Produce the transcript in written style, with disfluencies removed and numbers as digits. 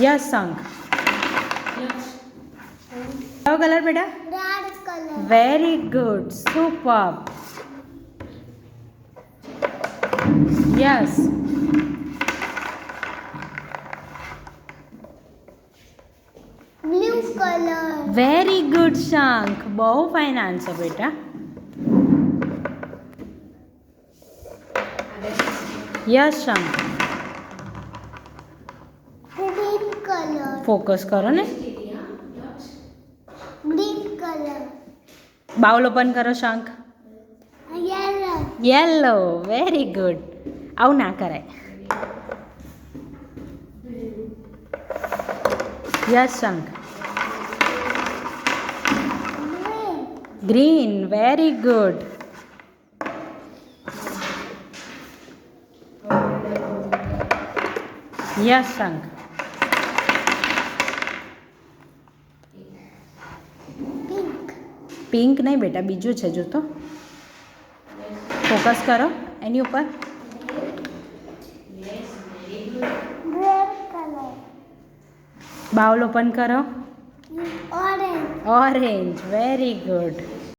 Yes શંખ. કયો colour બેટા? Red colour. Very good, super. Yes. Blue colour. Very good શંખ, બહુ ફાઇન આન્સર બેટા. યસ શંખ. Green colour. ફોકસ કરો ને. Green colour. બાઉલ ઓપન કરો શંખ. યેલો. Yellow, very good. આવું ના કરાય. યસ શંખ. Green, very good. યસ શંખ. પિંક. પિંક નહીં બેટા, બીજું છે જો તો. ફોકસ કરો એની ઉપર. Red colour. બાઉલ ઓપન કરો. ઓરેન્જ. Orange, very good.